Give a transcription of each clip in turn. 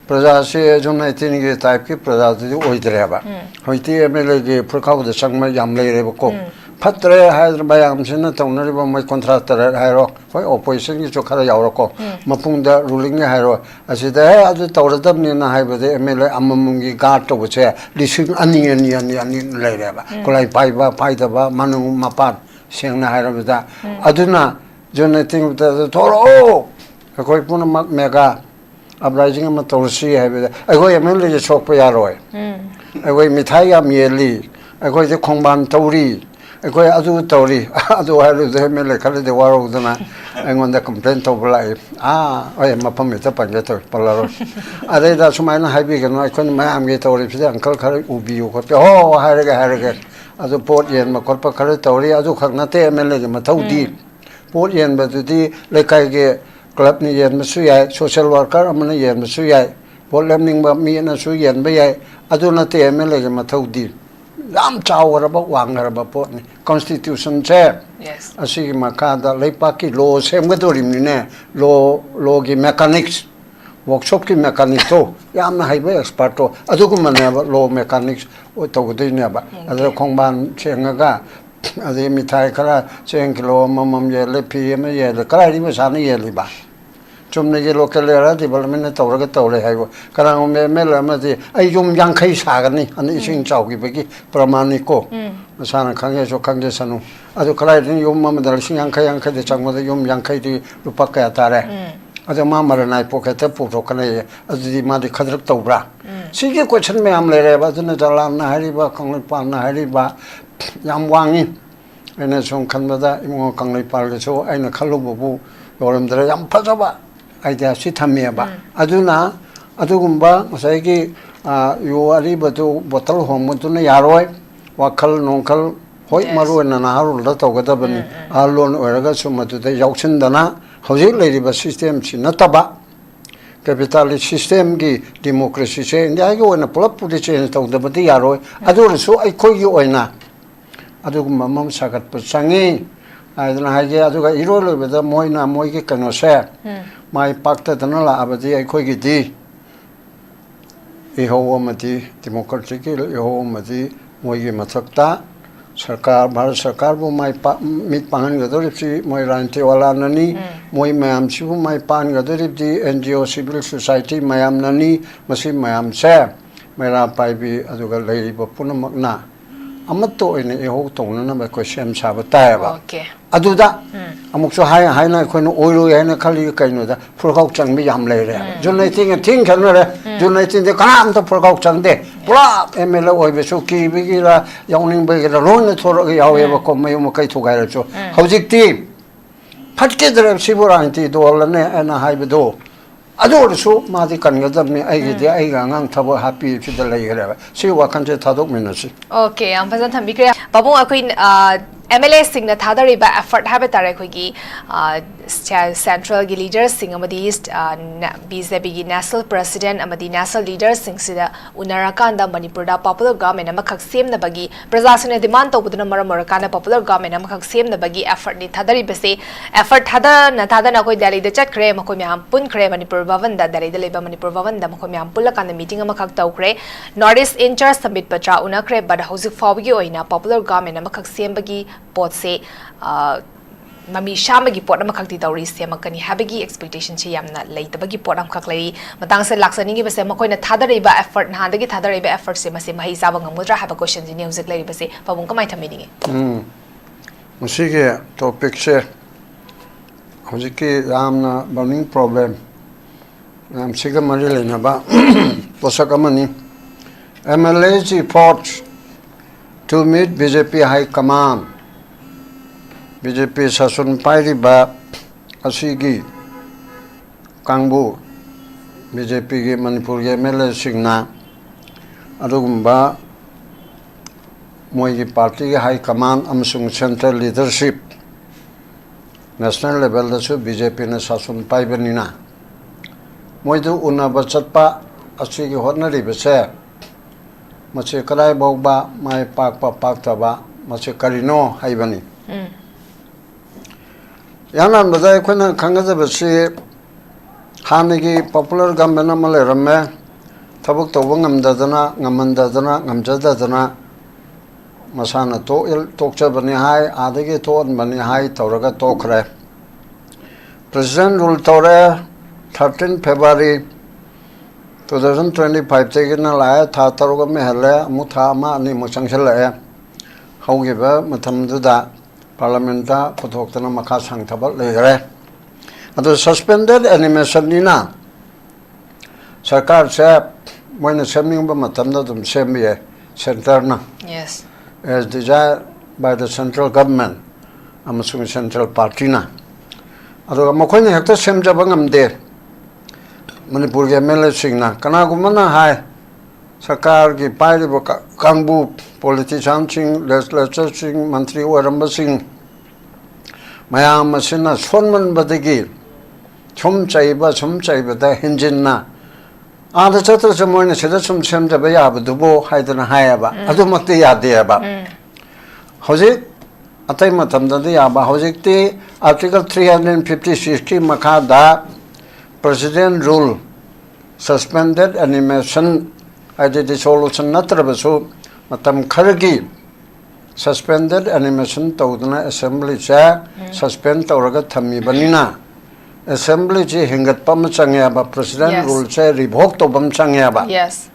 प्रजासे जो नहीं थी निके टाइप की प्रजा तो जो ओइद रहे बा होती है मेरे के पुरखा को संग में यामले रहे बको फत्रे हैदराबाद हमसे न तो उन्हें वो मैं कॉन्ट्रैक्टर है रो कोई ऑपोजिशन की जो खरा याव रखो मपुंग दा रूलिंग है रो ऐसे तो है आज तो तब नहीं ना है बदे मेरे अम्ममुंगी गाट तो बचे लिसिंग अन्नी ले रहे बा कोलाई पाई दबा मनु मपान सिंग ना है रो बता अधुना जो नहीं थी बता थोड़ा ओ कोई पुन मेगा अब राइजिंग में तोड़सी है बता अगो ये मेरे लिए शौक पे यार रोए अगो मिठाई या मियली अगो ये खोंबान तोड़ी अगो अदु तोड़ी अदु है रुझे मेरे खाली दीवार उधना अगोंदा कंप्लेंट तो बुलाई ओए मपम में तो पंजे तो पलारो अरे दा सुमाइना हाइबी के नो अखन मैं आमगे तोड़ी फिर अंकल खरे उबियो को पे हो हारेगे अदु पोट येन में कोप खरे तोड़ी अदु खगनते मेले के मथौदी पोट येन बदुदी लेकाई के क्लब नि येन मसु याय सोशल वर्कर अमने येन मसु याय पोलेम निंग बा मी न सु येन बे याय अदु नते एमएलए के मथौदी याम चावरबा वांगरबा पोटनी कॉन्स्टिट्यूशन से असी मखादा लेपाकी लो सेमगदोरिमने लो की मैकेनिक्स वर्कशॉप की मैकेनिक्स तो याम हाइबे एक्सपर्ट तो अदुगुमने लो मैकेनिक्स ओ तोगदइनेबा अदु खोंबान सेंगगा अदे मिठाई खरा चेंग किलो ममम ये ले पी में ये ले कराई में साने ये लिबा चुमने के लोकल एरिया डेवलपमेंट ने तौरे है करांग में लमदि आई युम यांखै सागनी अनि इसिंग चाउगी बगी प्रमाणिको मसाना खंगे जो खंगे सनु अदु खराई दिन युम मम दलसिंग यांखै दे चंगमद युम यांखै दि रुपा कया तारे अदु मा मरनाय पोकेट पुथो कने अदि मा दि खद्रक तौब्रा सिगे क्वेश्चन में हम ले रे बा जन जला ना हरिबा कंगल पा ना हरिबा याम वांगी एने सों खनबदा इमो कंगल पालसो आइना खलुबबु योरमदरे याम फजबा आइडिया सी थमेबा अदुना अदुगुंबा मसाइगी यो अरिबदु बोतल होमदुना यारोय वाखल नोंखल होय मरुना नाहारुल द तौगदबनी आलोन ओरगा सुमदुदे याउसिनदना हौजिक लेरिबा सिस्टम सी नतबा कैपिटलिस्ट सिस्टम की डेमोक्रेसी से इंडिया की ओना पुलप पुदि चेंज तौदबदि यारोय अदुरसु अइखोगी ओइना अदुगुंबा मम सागत पचंगी आइदना हाजे अदुगा इरोलबदा मोइना मोइगे कनोसे माई पाक्तदना लाबदि अइखोगिदि इहोमदि डेमोक्रेटिक इहोमदि मोइगे मथक्ता सरकार भारत सरकार बु माई मिट पांगनगदरिबसि मोइ रांते वाला ननी मोइ मयाम सिबु माई पांगनगदरिबदि एनजीओ सिविल सोसाइटी मयाम ननी मसि मयाम से मेरा पाइबि अदुगा लेरिबा पुनमकना अमत्तो इने एहो तोनना बे क्वेश्चन साबतायबा अदुदा अमुकसो हायना अखोइनो ओइरो याना खाली कइनोदा फुरगाव चंगबि याम लेरे जुनैथिंग थिंग खनरे जुनैथिंग दे काम तो फुरगाव चंगदे पुरा एमएलए ओइबसो किबिगिरा याउनिंग बेगिरा लोन थोरो यावेबा को मयु मकै थुगाइरचो हौजिकति फटकेदरे सिबुरांति दोलने एना हाइबदो अदोरसो मादि कनगदबने आइगिदि आइगा ngang थबो हैप्पी फिदल लेगरे सि वाखनसे थादोक मिनसि ओके हम फजन थम्बिक्रे बाबू अखोइन MLA सिंगना थादरिबा एफर्ट हाबे तारे खोगी सेंट्रल की लीडर्स सिंग अमदी बीजेपी की नेशनल प्रेसिडेंट अमदी नेशनल लीडर्स सिंग सिदा उनराकांदा मणिपुर दा पॉपुलर गवर्नमेंट अमखक सेमनबगी प्रजासिने डिमांड तौबदना मरम मरकाना पॉपुलर गवर्नमेंट अमखक सेमनबगी एफर्ट नि थादरिबसे एफर्ट थादना कोई दिल्ली दे चटख्रे मखोय म्याम पुनख्रे मणिपुर भवन दा दिल्ली दे लेबा मणिपुर भवन दा मखोय म्याम पुलकाना मीटिंग अमखक तौख्रे north east in charge Sambit Patra उनख्रे बड हौजिक फावगी ओइना पॉपुलर गवर्नमेंट अमखक सेमबगी पोट से ममी शामगी पोट अमखक्ति तौरी सेमकनी हाबगी एक्सपेक्टेशन से यामना लेतबगी पोट अमखक लई मतंग से लाक्सनिंगी बसे मखोयना थादरिबा एफर्ट नादगी थादरिबा एफर्ट से मसे मही साब ngमुद्रा हाबा क्वेश्चन जी न्यूज़ लेरी बसे पबुं कमाय थमिनिगे मुसिगे टॉपिक से हजिकी यामना बर्निंग प्रॉब्लम नाम सिगा मरि लेनाबा पोसक अमनी MLA reports to meet BJP High Command BJP Sasun Pairiba Asigi Kangbu BJP के मणिपुर के MLA सिंगना अदुगुंबा मोई की पार्टी के हाई कमांड अमसुंग सेंट्रल लीडरशिप नेशनल लेवल दसु BJP ने सासुन पाइबनिना मोइदु उनाबा चटपा असिगी होटनरिबसे मचे कदाय बौबा माय पाकपा पाकतबा मचे करिनो हाइबनी याना बजाय खोना खंगजबसे हानेगी पॉपुलर गवर्नमेंट अमले रमे tabuk tawba ngamandadana ngamjadadana masana tokchabani hai adagi toanbani hai tawraga tokre President rule tawre 13 February 2025 tegina laya tha taruga mehale amu tha ama ani muchangshala haugiba matamduda parliamenta puthoktana makha sangthaba legre adu suspended animation nina sarkar se moina semningba matamda dum sembiye center na Yes. as desired by the central government amasung central party na adu makoina hekta semjaba ngamde Manipur ke MLA singna kana gumana hai sarkar ki pairiba kangbu politician sing legislature sing mantri waramba sing mayam masina sonman badagi chom chaiba da hinjinna ada chatra samoina sida chum semjaba yaba dubo haidana hayaba adu makte yade ba hoji atai matamda yaba hoji te article 356 ki makha da President rule suspended animation as a dissolution natrabasu matam khargi suspended animation tawdana assembly cha suspend tawraga thammi banina assembly ji hingat pam changya ba president rule cha revoke to bam changya ba Yes.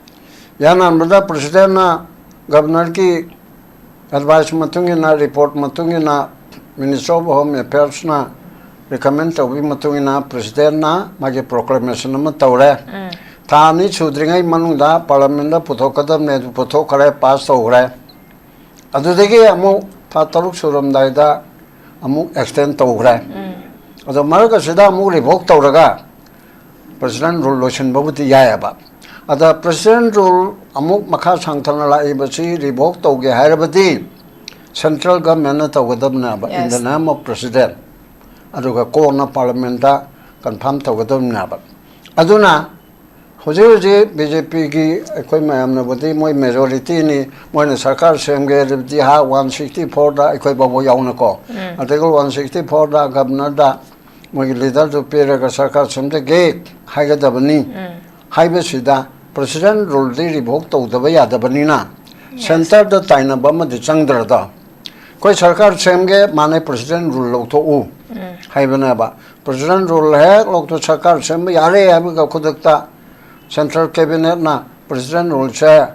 yana amrada president na governor ki advice matungina report matungina minister of home affairs na recommend to be matungina president na mage proclamation ma tawre thani chudringai manungda parliament da puthokadam ne puthokare pass tawre adudegi amu tha taruk suram daida amu extend tawre ado marga sida amu revoke tawraga president rule lotion babuti yayaba ada president rule amu makha sangthana la ibasi revoke tawge hairabati central government na tawgadam na ba in the name of president aduga kona parliamenta confirm tawgadam na ba aduna hoje BJP ki ekoi mayam na bodi moi majority ni moi na sarkar semge di ha 164 da ekoi babo yauna ko article 164 da governor da moi leader to pera ka sarkar semde ge haiga da bani haibe sida president rule di revoke tawdaba ya da bani na center da taina bama di changdar da koi sarkar semge mane president rule lo to u haibana ba president rule hai lok to sarkar sem yare abi ka khudakta central cabinet na president rule cha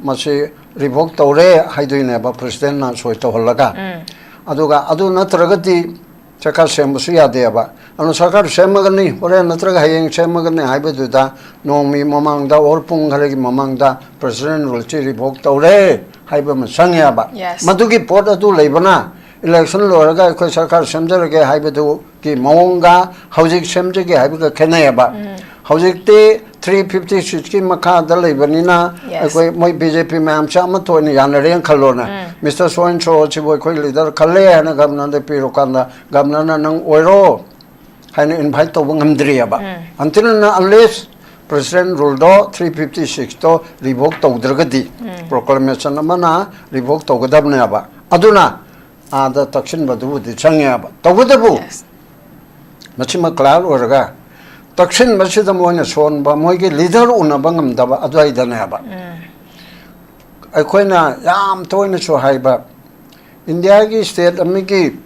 masi revoke tawre haidoine ba president na soi to holaga aduga adu natragati sarkar sem su yade ba anu sarkar sem magani ore natraga hayeng sem magani haibedu da nomi mamang da or pung halegi mamang da president rule chi revoke tawre haiba ma sangya ba madugi pot adu leibana election loraga ko sarkar semjarage haibedu ki maonga hojik semjage haiba khenaya ba hojik te 356 ki makha da leibanina ko moi BJP mam cha ma to ni yanare khalona Mr. Soin Cho chi boy ko leader khalle na governor de piro kanda governor na nang oiro haina invite to ngamdri ba until na unless president rule do 356 to revoke to dragadi proclamation amana revoke to gadabna ba aduna ada takshin badu di changya ba tawdabu machima klar oraga takshin masida moina son ba moige leader una bangam daba adwai dana ba akoina yam toina so haiba india gi state amiki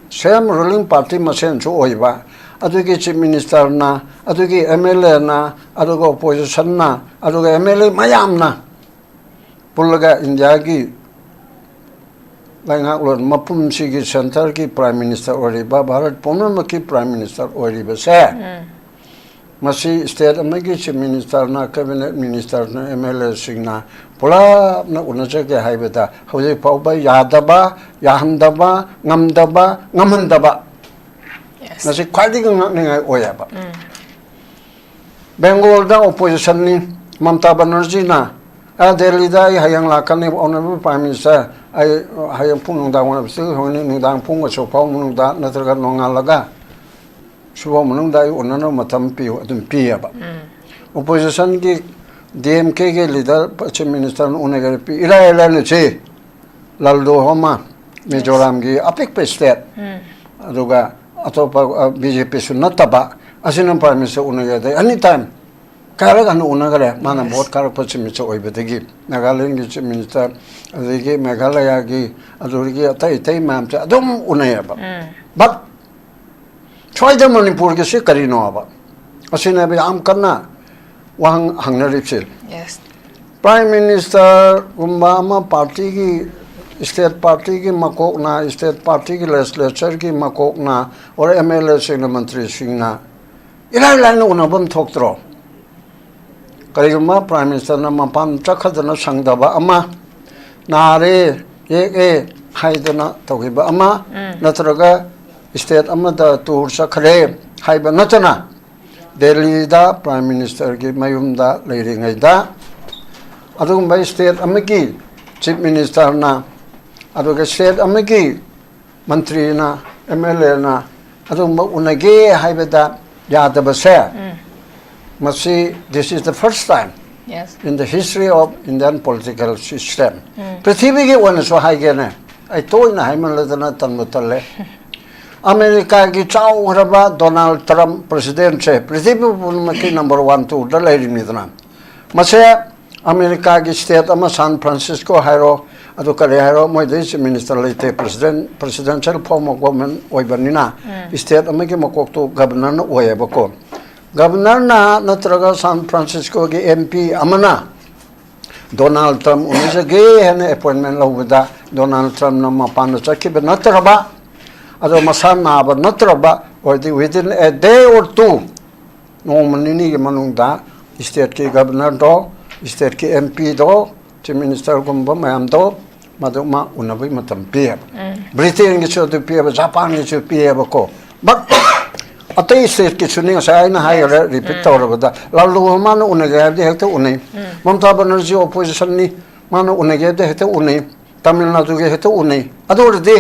same ruling party masen so oiba adugi chief minister na adugi MLA na adugi opposition na adugi MLA mayam na pulaga india gi Langak lor mapum sigi center ki prime minister oriba Bharat Ponama ki prime minister oriba se masi state amagi chief minister na cabinet minister na MLA singna pula na unacha ke haibeta hoje pauba yadaba yahandaba ngamdaba ngamhandaba masi kwadi ngak ningai oyaba Bengal da opposition ni Mamta Banerjee na Delhi da hayang lakan ni honorable prime minister ai hayang pung da wana bisu honi nudang pung ko chopau munung da natraga nongalaga subo munung da onano matam pi adum pi ba opposition ki DMK ke leader chief minister unegar pi ila ne che laldo homa Mizoram ki apik pe state aduga atopa BJP sunataba asinam prime minister unegar da anytime ꯀꯥꯔꯒ ꯎꯅꯒꯔꯦ ꯃꯥꯅ vote ꯀꯥꯔꯛꯄ chief ꯑꯣꯏꯕꯗꯒꯤ ꯅꯥꯒꯥꯂꯦꯟꯒꯤ chief minister ꯑꯗꯒꯤ ꯃꯦꯘꯥꯂꯌꯥꯒꯤ ꯑꯗꯨꯗꯒꯤ ꯑꯇꯩ ꯑꯇꯩ ꯃꯌꯥꯝꯁꯦ ꯑꯗꯨꯝ ꯎꯅꯩꯌꯦꯕ ꯕꯠ ꯁ꯭ꯋꯥꯏꯗ ꯃꯅꯤꯄꯨꯔꯒꯤꯁꯤ ꯀꯔꯤꯅꯣꯕ ꯑꯁꯤꯅꯦꯕ ꯌꯥꯝ ꯀꯟꯅ ꯋꯥꯍꯪ ꯍꯪꯅꯔꯤꯕꯁꯦ ꯄ꯭ꯔꯥꯏꯝ ꯃꯤꯅꯤꯁꯇꯔꯒꯨꯝꯕ ꯑꯃ ꯄꯥꯔꯇꯤꯒꯤ स्टेट पार्टी की मकोकना स्टेट पार्टी की लेजिस्लेचर की मकोकना और एमएलए सिंह मंत्री सिंहना इलाय लाइन उनबम थोक्त्रो करिगमा प्राइम मिनिस्टर ना मपान चखदना संगदबा अमा नारे ए हाइदना तौगिबा अमा नत्रगा स्टेट अमदा टूर सखरे हाइबा नचना दिल्ली दा प्राइम मिनिस्टर की मयुमदा लेरिंगैदा अदुगुंबा स्टेट अमकी चीफ मिनिस्टर ना अदुगा स्टेट अमकी मंत्री ना एमएलए ना अदुगुंबा उनगे हाइबदा यादबसे मसी this is the first time in the history of Indian political system पृथ्वी के वन सो हाइगे ने आई तो ना हाइमलदना तनमुतले अमेरिका की चाउरबा डोनाल्ड ट्रम्प प्रेसिडेंट से पृथ्वी की नंबर 1 2 द लेरिमिदना मसे अमेरिका की स्टेट अमा सान फ्रांसिस्को हाइरो अदु करे हाइरो मोइदे मिनिस्टर लेते प्रेसिडेंशियल फॉर्म ऑफ गवर्नमेंट ओइबनिना स्टेट अमा के मकोक तो गवर्नर न ओयबको गवर्नर ना नत्रगा सान फ्रांसिस्को के एमपी अमना डोनाल्ड ट्रम्प उनसे गे हने अपॉइंटमेंट लौबदा डोनाल्ड ट्रम्प न मपान चखिब नत्रबा अदो मसान नाब नत्रबा ओइदि within a day or two नोमनिनी के मनुंगदा स्टेट के गवर्नर दो स्टेट के एमपी दो चीफ मिनिस्टर गुम्बा मैम दो मदुमा उनबई मतम पिए ब्रिटेन के छो तो पिए जापान के छो पिए बको बट अतई स्टेट की सुनिंग साइना हायर रिपीट तौरबदा लालू मानो उनगे दे हेक्ते उनै ममता बनर्जी ओपोजिशन नि मानो उनगे दे हेक्ते उनै तमिलनाडु के हेक्ते उनै अदोरदे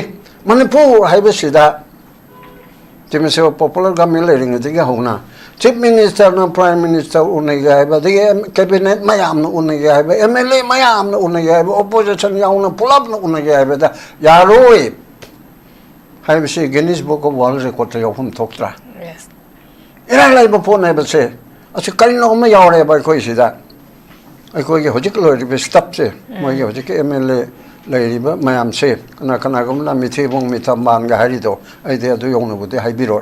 मणिपुर हाइबसिदा जिमसे पॉपुलर गवर्नमेंट लेरिंग दिगे होना चीफ मिनिस्टर ना प्राइम मिनिस्टर उनगे हाइबा दिगे कैबिनेट मयाम न उनगे हाइबा एमएलए मयाम न उनगे हाइबा ओपोजिशन याउना पुलब न उनगे हाइबा दा यारोय हाइबसे Guinness book of world record यावम थोक्त्रा इरा लाइब फोन हाइबसे असे करिनो म यावरे बा कोइ सिदा अखोगे होजिक लोरिबे स्टॉप से मोगे होजिक एमएलए लेरिबा मयाम से कना कना गुमला मिथेबों मिथमान गा हरिदो आइदे अदु योंनबुदे हाइबिरो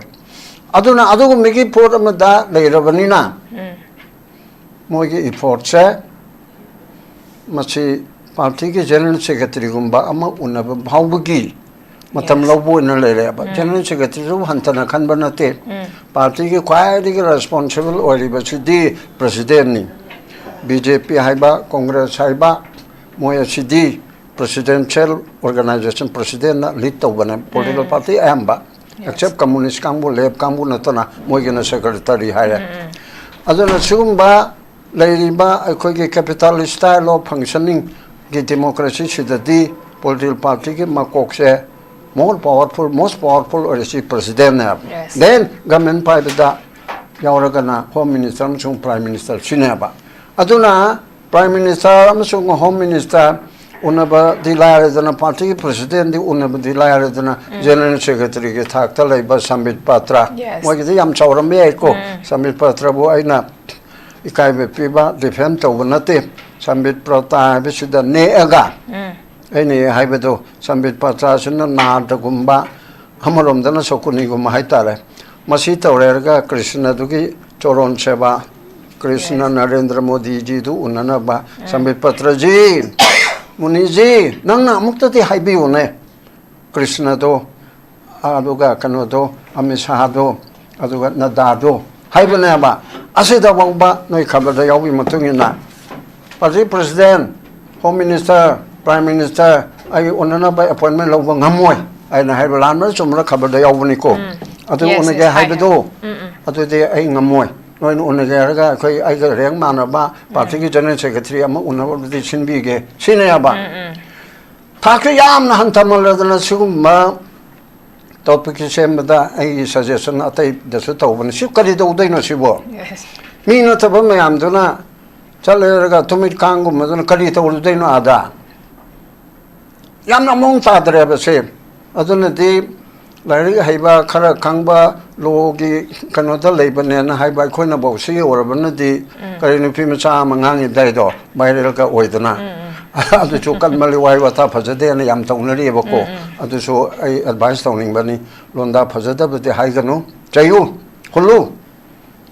अदुना अदुगु मिगी पोर अमदा लेरबनिना मोगे इफोर्ट से मसी पार्टी के जनरल सेक्रेटरी गुम्बा अमा उनब भावबगी मतम लौबो न लेरेबा जनरल सेक्रेटरी रु हंतना खनबा नते पार्टी के क्वाइडिग रेस्पोंसिबल ओरिबसिदी प्रेसिडेंट नि बीजेपी हाइबा कांग्रेस हाइबा मोय सिदी presidential organization president na lead to bana political party amba except communist kambu leb kambu natona moigena secretary haya aduna sugumba leiriba akhoi ge capitalist style of functioning ge democracy sidadi political party ke makok se most powerful or is president na then government pai da yauragana home minister amsung prime minister sinaba aduna prime minister amsung home minister उनबा दिलारे जना party president दि उनबा दिलारे जना general secretary के थाकता लैबा संबित पात्रा मोगिदि याम Chauram Beko Sambit Patra बो आइना इकाय बे पिबा defend तौब नते Sambit Patra बिसुदा नेगा आइने हाइबदो संबित पात्रा सुन नाद गुम्बा हमरोम दना सकुनी गुम हाइतारे मसी तौरेगा कृष्ण दुगी चोरोन सेवा कृष्ण नरेंद्र मोदी जी दु उननबा संबित पात्रा जी मुनि जी नंगना मुक्तति हाइबियो ने कृष्ण दो अदुगा कनो दो अमित शाह दो अदुगा नड्डा दो हाइबने बा असिदा बंबा नोय खबर यावि मतुंगिना party president home minister prime minister आई उनना बा अपॉइंटमेंट लौबा ngमोय आइना हाइबा लान सुमरा खबर यावनि को अदु उनगे हाइबदो अदुदे आई ngमोय नोइन उनगे रगा खै आइगा रेंग मानबा पार्टी की जनरल सेक्रेटरी अमा उनबदि सिनबिगे सिनेयाबा थाखे यामना हंतमलदना सुगुम्बा टॉपिक सेमदा आई सजेशन अतै दसु तौबन सि करि दौदैनो सिबो मी नथब मयामदुना चलेरगा तुमित कांगुमदुना करि तौदैनो आदा यामना मोंग तादरेबसे अदुनदि ꯂꯥꯏꯔꯤꯛ ꯍꯩꯕ ꯈꯔ ꯈꯪꯕ ꯂꯣꯒꯤ ꯀꯩꯅꯣꯗ ꯂꯩꯕꯅꯦꯅ ꯍꯥꯏꯕ ꯑꯩꯈꯣꯏꯅꯐꯧ ꯁꯤ ꯑꯣꯏꯔꯕꯅꯗꯤ ꯀꯔꯤ ꯅꯨꯄꯤ ꯃꯆꯥ ꯑꯃ ꯉꯥꯡꯉꯤꯗꯥꯏꯗꯣ ꯚꯥꯏꯔꯦꯜꯒ ꯑꯣꯏꯗꯅ ꯑꯗꯨꯁꯨ ꯀꯟꯃꯜꯂꯤ ꯋꯥꯍꯩ ꯋꯥꯇꯥ ꯐꯖꯗꯦꯅ ꯌꯥꯝ ꯇꯧꯅꯔꯤꯑꯕꯀꯣ ꯑꯗꯨꯁꯨ ꯑꯩ ꯑꯦꯗꯚꯥꯏꯁ ꯇꯧꯅꯤꯡꯕꯅꯤ ꯂꯣꯟꯗꯥ ꯐꯖꯗꯕꯗꯤ ꯍꯥꯏꯒꯅꯨ ꯆꯩꯌꯨ ꯍꯨꯜꯂꯨ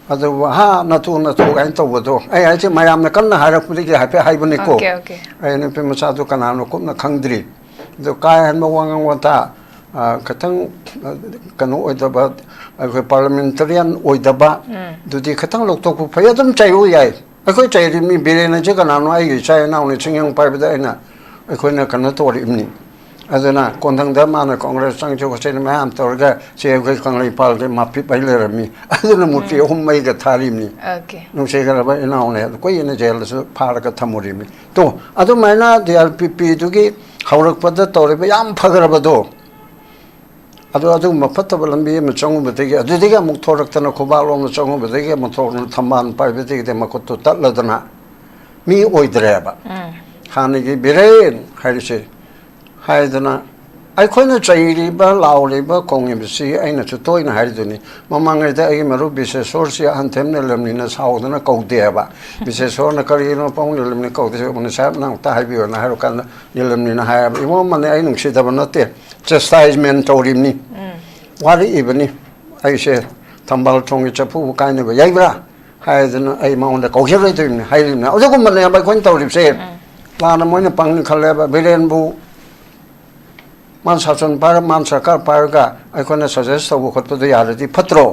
ꯑꯗꯨꯕꯨ ꯅꯇꯨ ꯀꯥꯏꯅ ꯇꯧꯕꯗꯣ ꯑꯩ ꯍꯥꯏꯁꯦ ꯃꯌꯥꯝꯅ ꯀꯟꯅ ꯍꯥꯏꯔꯛꯄꯗꯒꯤ ꯍꯥꯏꯐꯦꯠ ꯍꯥꯏꯕꯅꯤꯀꯣ ꯑꯩ ꯅꯨꯄꯤ ꯃꯆꯥꯗꯨ ꯀꯅꯥꯅꯣ ꯀꯨꯞꯅ ꯈꯪꯗ꯭ꯔꯤ ꯑꯗꯨ ꯀꯥ ꯍꯦꯟꯕ ꯋꯥꯉꯥꯡ ꯋꯥꯇꯥ ꯈꯤꯇꯪ ꯀꯩꯅꯣ ꯑꯣꯏꯗꯕ ꯑꯩꯈꯣꯏ ꯄꯥꯔꯂꯥꯃꯦꯟꯇꯔꯤꯌꯟ ꯑꯣꯏꯗꯕ ꯑꯗꯨꯗꯤ ꯈꯤꯇꯪ ꯂꯧꯊꯣꯛꯄ ꯐꯩ ꯑꯗꯨꯝ ꯆꯩꯌꯨ ꯌꯥꯏ ꯑꯩꯈꯣꯏ ꯆꯩꯔꯤꯕꯅꯤ ꯕꯤꯔꯦꯟ ꯍꯥꯏꯁꯦ ꯀꯅꯥꯅꯣ ꯑꯩꯒꯤ ꯏꯆꯥ ꯏꯅꯥꯎꯅꯤ ꯆꯤꯡꯌꯪ ꯄꯥꯏꯕꯗ ꯑꯩꯈꯣꯏꯅ ꯀꯩꯅꯣ ꯇꯧꯔꯤꯕꯅꯤ ꯑꯗꯨꯅ ꯀꯣꯟꯊꯪꯗ ꯃꯥꯅ ꯀꯣꯡꯒ꯭ꯔꯦꯁ ꯆꯪꯁꯨ ꯈꯣꯠꯁꯦꯅ ꯃꯌꯥꯝ ꯇꯧꯔꯒ ꯁꯤ ꯑꯩꯈꯣꯏ ꯀꯪꯂꯩꯄꯥꯛꯗ ꯃꯥꯄꯤꯞ ꯑꯩ ꯂꯩꯔꯝꯃꯤ ꯑꯗꯨꯅ ꯃꯨꯔꯇꯤ 3 ꯃꯩꯒ ꯊꯥꯔꯤꯕꯅꯤ ꯅꯨꯡꯁꯤꯈ꯭ꯔꯕ ꯏꯅꯥꯎꯅꯦ ꯀꯨꯏꯅ ꯖꯦꯜꯗꯁꯨ ꯐꯥꯔꯒ ꯊꯝꯃꯨꯔꯤꯕꯅꯤ ꯇꯣ ꯑꯗꯨꯃꯥꯏꯅ DRPPꯗꯨꯒꯤ ꯍꯧꯔꯛꯄꯗ ꯇꯧꯔꯤꯕ ꯌꯥꯝ ꯐꯈ꯭ꯔꯕꯗꯣ ꯑꯗꯨꯒꯨꯝꯕ ꯐꯠꯇꯕ ꯂꯝꯕꯤ ꯑꯃ ꯆꯪꯉꯨꯕꯗꯒꯤ ꯑꯗꯨꯗꯒꯤ ꯑꯃꯨꯛ ꯊꯣꯔꯛꯇꯅ ꯈꯨꯕꯥꯛꯂꯣꯝꯗ ꯆꯪꯉꯨꯕꯗꯒꯤ ꯑꯃꯨꯛ ꯊꯣꯔꯛꯇꯅ ꯊꯝꯕꯥꯜ ꯄꯥꯏꯕꯗꯒꯤꯗꯤ ꯃꯈꯨꯠꯇꯨ ꯇꯠꯂꯗꯅ ꯃꯤ ꯑꯣꯏꯗ꯭ꯔꯦꯕ ꯍꯥꯟꯅꯒꯤ ꯕꯤꯔꯦꯟ ꯍꯥꯏꯔꯤꯁꯦ ꯍꯥꯏꯗꯅ ꯑꯩꯈꯣꯏꯅ ꯆꯩꯔꯤꯕ ꯂꯥꯎꯔꯤꯕ ꯈꯣꯡꯉꯤꯕꯁꯤ ꯑꯩꯅꯁꯨ ꯇꯣꯏꯅ ꯍꯥꯏꯔꯤꯗꯨꯅꯤ ꯃꯃꯥꯡꯉꯩꯗ ꯑꯩꯒꯤ ꯃꯔꯨꯞ ꯕꯤꯁꯦꯁꯣꯔꯁꯤ ꯑꯍꯟꯊꯦꯝ ꯅꯤꯂꯝꯅꯤꯅ ꯁꯥꯎꯗꯅ ꯀꯧꯗꯦꯕ ꯕꯤꯁꯦꯁꯣꯔꯅ ꯀꯔꯤꯒꯤꯅꯣ ꯄꯥꯎꯡ ꯅꯤꯂꯝꯅꯤ ꯀꯧꯗꯦ ꯁꯥꯍꯦꯕ ꯅꯪ ꯑꯝꯇ ꯍꯥꯏꯕꯤꯌꯣꯅ ꯍꯥꯏꯔ ꯀꯥꯟꯗ ꯅꯤꯂꯝꯅꯤꯅ ꯍꯥꯏꯌꯦꯕ ꯏꯃꯣꯝꯃꯅꯤ ꯑꯩ ꯅꯨꯡꯁꯤꯗꯕ ꯅꯠꯇꯦ ꯆꯦꯁꯇꯥꯏꯖꯃꯦꯟ ꯇꯧꯔꯤꯕꯅꯤ ꯋꯥꯔꯛꯏꯕꯅꯤ ꯑꯩꯁꯦ ꯊꯝꯕꯥꯜ ꯊꯣꯡꯒꯤ ꯆꯐꯨꯕꯨ ꯀꯥꯏꯅꯕ ꯌꯩꯕ꯭ꯔꯥ ꯍꯥꯏꯗꯅ ꯑꯩ ꯃꯉꯣꯟꯗ ꯀꯧꯖꯔꯣꯏꯗꯣꯏꯕꯅꯤ ꯍꯥꯏꯔꯤꯕꯅꯤ ꯑꯗꯨꯒꯨꯝꯕꯅꯦꯕ ꯑꯩꯈꯣꯏꯅ ꯇꯧꯔꯤꯕꯁꯦ ꯂꯥꯟꯅ ꯃꯣꯏꯅ ꯄꯪꯅꯤ ꯈꯜꯂꯦꯕ ꯕꯤꯔꯦꯟꯕꯨ मान शासन पार मान सरकार पारगा अखोना सजेस्ट तब खोटपदो यारदि फत्रो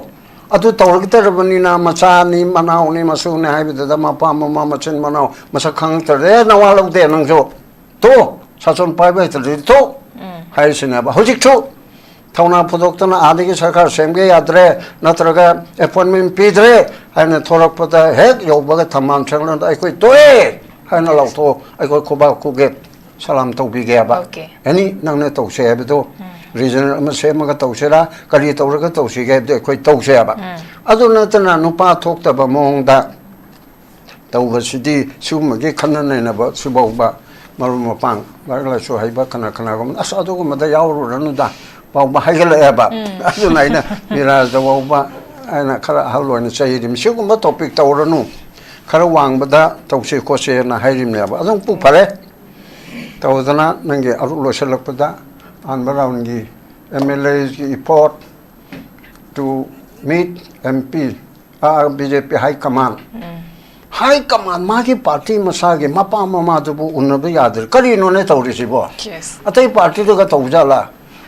अदु तौरगतरबनिना मचानी मनाउनी मसुने हाइबददा मपा ममा मचिन मनाउ मसक खंगतरे नवा लौदे नंजो तो शासन पाइबे तदि तो हाइसिनाबा हुजिकछु थौना फुदोक्तना आदिगी सरकार सेमगे याद्रे नत्रगा अपॉइंटमेंट पीद्रे हाइना थोरकपदा हेक यौबगा थमान छंगना अखोइ तोए हाइना लौथो अखोइ खुबा खुगे सलाम तौबीगेबा एनी नंगने तौसे हेबदो रीजनल अमा सेमगा तौसेरा करी तौरगा तौसीगे हेबदो अखोइ तौसेबा अदु नतना नुपा थोक्तबा मोंगदा तौबसिदि सुमगे खन्ननैनबा सुबौबा मरु मपांग लारलासु हाइबा खना खनागम अस अदुगुमदा यावरुरनुदा पाउबा हाइगलएबा अदु नाइना मिराज दवौबा आइना खरा हलोइना चाहिदिम सिगुमबा टॉपिक तौरनु खरा वांगबदा तौसे कोसेना हाइरिमनेबा अदुम पु फरे तौदना नंगे अरु लोसलकपदा अनबा राउंडगी MLA की report to meet MP BJP high command मागी पार्टी मसागे मपा ममादुबु उन्नब यादर करिनोने तौरिसिबो अतै पार्टी दुगा तौजाला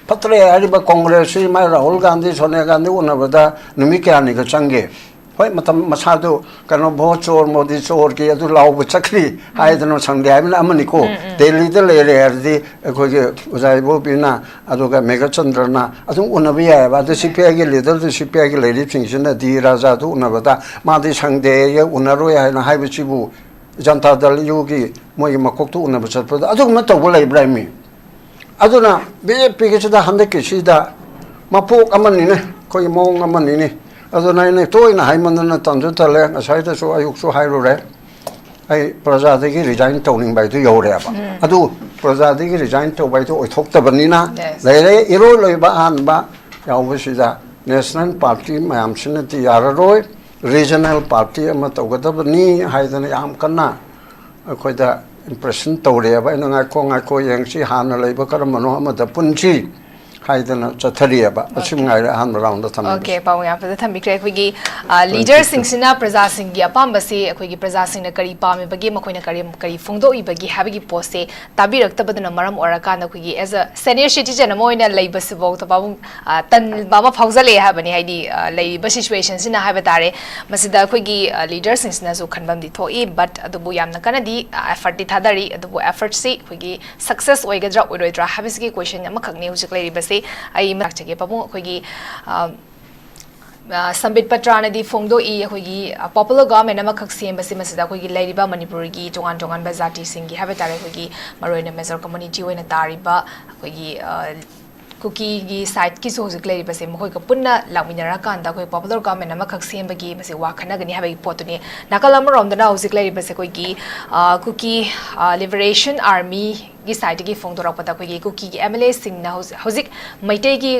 फत्रे हरिबा कांग्रेस मा राहुल गांधी सोनिया गांधी उन्नबदा नुमि क्यानिगा चंगे होय मतम मसादु कनो भो चोर मोदी चोर की अदु लाउ चखरी हायदनो संगे हायबना अमनिको दिल्ली द लेरे हरदि अखोगे उजाइबो बिना अदुगा मेघचंद्रना अदु उन्नबि याबा द सीपीआई के लीडर द सीपीआई के लेडी सिंगसिना दी राजा दु उन्नबदा मादि संगे ये उन्नरो याना हायबचिबु जनता दल युगी मोय मकोक्तु उन्नब चतपदा अदु म तौबो लेब्राइमी अदुना बीजेपी के सदा हंदे के सिदा मपोक अमनिने कोई मोंग अमनिने अदुनाइने तोइना हाइमनना तंजु तले नसाइदसु अयुक्सु हाइरुरे आई प्रजादगी रिजाइन तौनिंग बाइदु यौरेबा अदु प्रजादगी रिजाइन तौबाइदु ओइथोक्तबनिना लेरे इरो लोइबा आनबा यावबसिदा नेशनल पार्टी मयामसिनति याररोय रीजनल पार्टी अमा तौगदबनी हाइदना याम कन्ना अखोइदा impression तौरेबा इन ngaiko yengsi hana leiba karamano amada punchi हाइदना चथरियबा असिमगाइर हान राउंड थम ओके पाउ या फद थम बिक्रे अखोगी लीडर सिंगसिना प्रजा सिंगी अपामबसी अखोगी प्रजा सिंगना करी पामे बगे मखोइना करी फोंदोइ बगे हाबगी पोस्टे ताबिरक्तबदना मरम ओरकान अखोगी एज अ सीनियर सिटीजन मोइना लेबसिबो तबाबु तन बाबा फाउजले हाबनी हाइदी लेब सिचुएशन सिना हाबा तारे मसिदा अखोगी लीडर सिंगसिना सु खनबमदि थोइ बट अदुबु यामना कनदी एफर्ट दि थादारी अदुबु एफर्ट सि अखोगी सक्सेस ओइगद्रा ओइरोइद्रा हाबिसगी क्वेश्चन अमा खगने हुजिक लेरिबसे आई मचगे पाबु अखोगी संबित पत्रानदी फोंदो ई अखोगी पॉपुलर गवर्नमेंट अमा खक सेमबसे मसिदा अखोगी लेरिबा मणिपुर की तोंगान तोंगान जाति सिंगी हाबे तारे अखोगी मरोइना मेजर कम्युनिटी ओइना तारिबा अखोगी कुकी की साइड की सोजिक लेरिबसे मखोय का पुन्ना लामिनरा कांदा अखोय पॉपुलर गवर्नमेंट अमा खक सेमबगी मसे वाखनागनी हाबे पोतुनी नाकल अमरोमदना होजिक लेरिबसे अखोगी कुकी लिबरेशन आर्मी गी साइड की फोंग तोरक पता कोई कुकी की एमएलए सिंह ना हौजिक मैटे की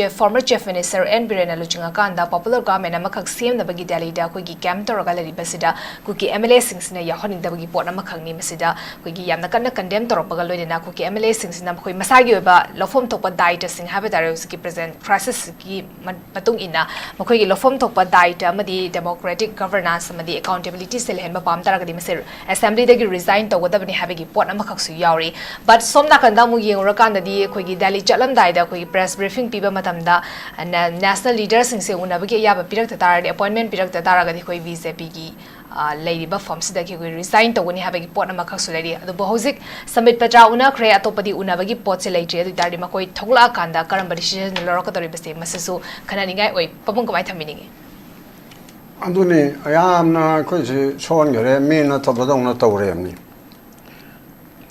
former chief minister N Biren लुचिंगा कांदा पॉपुलर गवर्नमेंट अमखक सेम नबगी दिल्ली दा कोई की कैंप तोरगा लरी बसिदा कुकी एमएलए सिंह सिना याहनिंग दबगी पोट अमखक नि मसिदा कोई की यामना कन्ना कंडेम तोरपगा लोइना कुकी एमएलए सिंह सिना कोई मसागी ओबा लफोम तोप दाइट सिंह हाबे तारे उसकी प्रेजेंट क्राइसिस की मतुंग इना मखोई की लफोम तोप दाइट अमदी डेमोक्रेटिक गवर्नेंस अमदी अकाउंटेबिलिटी से लेहन पाम तारगदी मसे असेंबली दगी रिजाइन तौगदबनी हाबेगी पोट अमखकसु यावरी बट सोम नाकंदा मु येंगरकांददी अखोइगी दिल्ली चलमदाइदा अखोइगी प्रेस ब्रीफिंग पीबा मतमदा नेशनल लीडर सिंगसे उनबगी याबा पिरक्ता तारदि अपॉइंटमेंट पिरक्ता तारगदी अखोइ बीजेपी की लेरिबा फॉर्मसिदगी अखोइ रिजाइन तौगनी हाबेगी पोट अमखकसु लेरि अदुबो हौजिक समिट पत्रा उनाख्रे अतोपदी उनबगी पोट से लेट्रि अदु तारदि मखोइ थोगला कांदा करम डिसीजन लरकदोरिबसे मससु खनानिगाय ओइ पबुंग कमाय थमिनिगे अदुनी यामना कोइसे सोनगरे मीना तबदौना तौरेमनी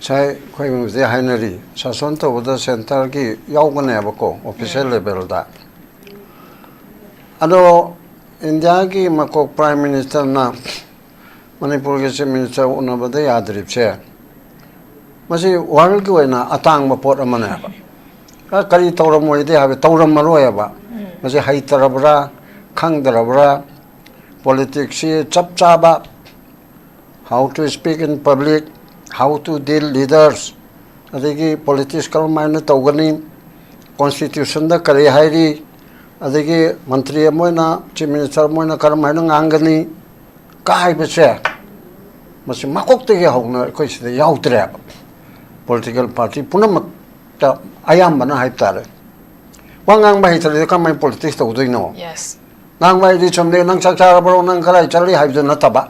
साइ कोइ मुजे हाइनरी सासन तबदा सेंटर की यावगनेबको ऑफिशियल लेवल दा अदो इंडिया की मको प्राइम मिनिस्टर ना मणिपुर के चीफ मिनिस्टर उनबदे यादरिबसे मसी वर्ल्ड की वैना अतांग पोट अमनेबा करी तौरमोइदे हाबे तौरमरोयबा मसी हाइतरबरा खंगदरबरा politics chap chaba how to speak in public how to deal leaders adegi politics kal maina tawgani constitution da kare hairi adegi mantri moina chief minister moina kar maina ngangani kai bese masi makok te hauna koi sida yautre political party punamak ta ayam bana haitare wangang bai tare ka mai politics tawdino yes nang mai di chomde nang chakchara bro nang kharai chali haibdu na taba